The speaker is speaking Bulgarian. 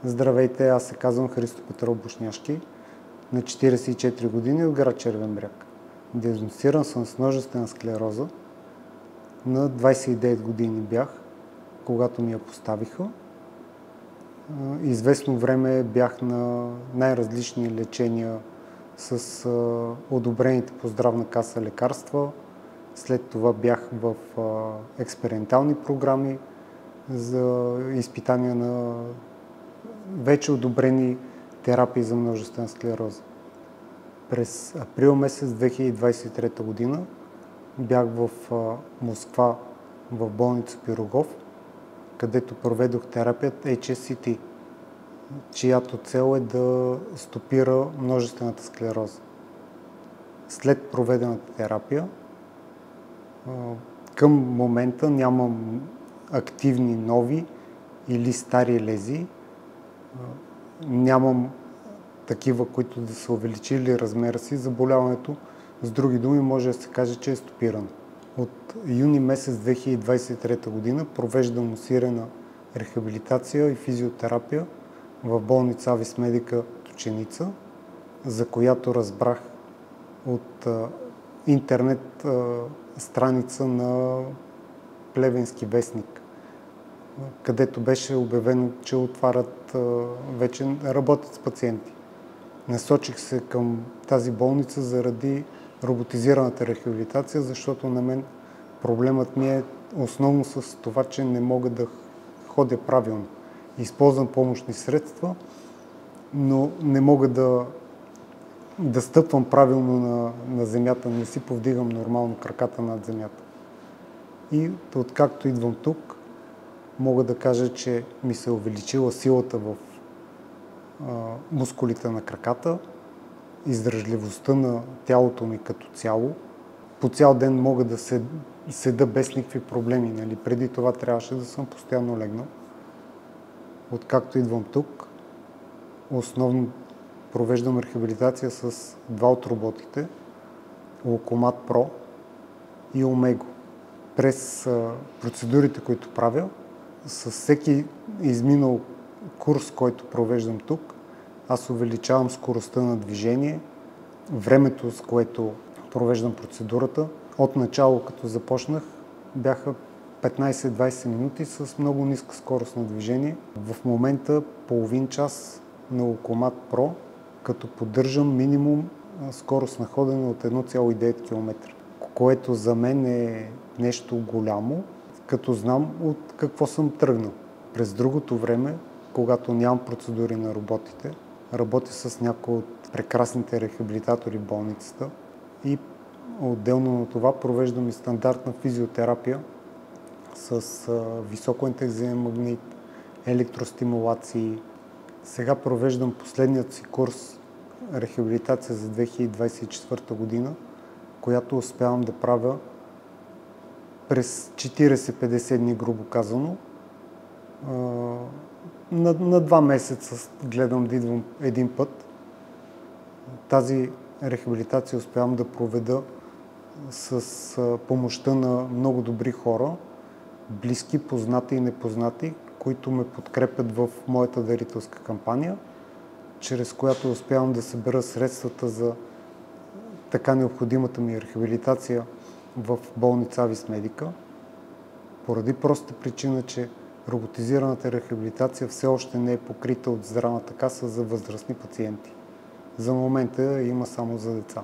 Здравейте, аз се казвам Христо Петров Бушняшки, на 44 години от град Червен бряг. Диагностиран съм с множествена склероза. На 29 години бях, когато ми я поставиха. Известно време бях на най-различни лечения с одобрените по здравна каса лекарства. След това бях в експериментални програми за изпитания на вече одобрени терапии за множествена склероза. През април месец 2023 година бях в Москва, в болница Пирогов, където проведох терапията HSCT, чиято цел е да стопира множествената склероза. След проведената терапия, към момента нямам активни нови или стари лезии. Нямам такива, които да са увеличили размера си. Заболяването, с други думи, може да се каже, че е стопирано. От юни месец 2023 година провеждам усилена рехабилитация и физиотерапия в болница Авис Медика Тученица, за която разбрах от интернет страница на Плевенски вестник, където беше обявено, че отварят, вече работят с пациенти. Насочих се към тази болница заради роботизираната рехабилитация, защото на мен проблемът ми е основно с това, че не мога да ходя правилно. Използвам помощни средства, но не мога да стъпвам правилно на земята, не си повдигам нормално краката над земята. И откакто идвам тук, мога да кажа, че ми се е увеличила силата в мускулите на краката, издръжливостта на тялото ми като цяло. По цял ден мога да седа без никакви проблеми. Нали? Преди това трябваше да съм постоянно легнал. Откакто идвам тук, основно провеждам рехабилитация с два от роботите, Локомат Pro и Омего. През процедурите, които правя, с всеки изминал курс, който провеждам тук, аз увеличавам скоростта на движение, времето, с което провеждам процедурата. От начало, като започнах, бяха 15-20 минути с много ниска скорост на движение. В момента половин час на Локомат Pro, като поддържам минимум скорост на ходене от 1,9 км, което за мен е нещо голямо, като знам от какво съм тръгнал. През другото време, когато нямам процедури на роботите, работя с някои от прекрасните рехабилитатори в болницата и отделно на това провеждам и стандартна физиотерапия с високоинтензивен магнит, електростимулации. Сега провеждам последният си курс рехабилитация за 2024 година, която успявам да правя през 40-50 дни, грубо казано. На 2 месеца гледам да идвам един път. Тази рехабилитация успявам да проведа с помощта на много добри хора, близки, познати и непознати, които ме подкрепят в моята дарителска кампания, чрез която успявам да събера средствата за така необходимата ми рехабилитация в болница Авис Медика, поради проста причина, че роботизираната рехабилитация все още не е покрита от здравната каса за възрастни пациенти. За момента има само за деца.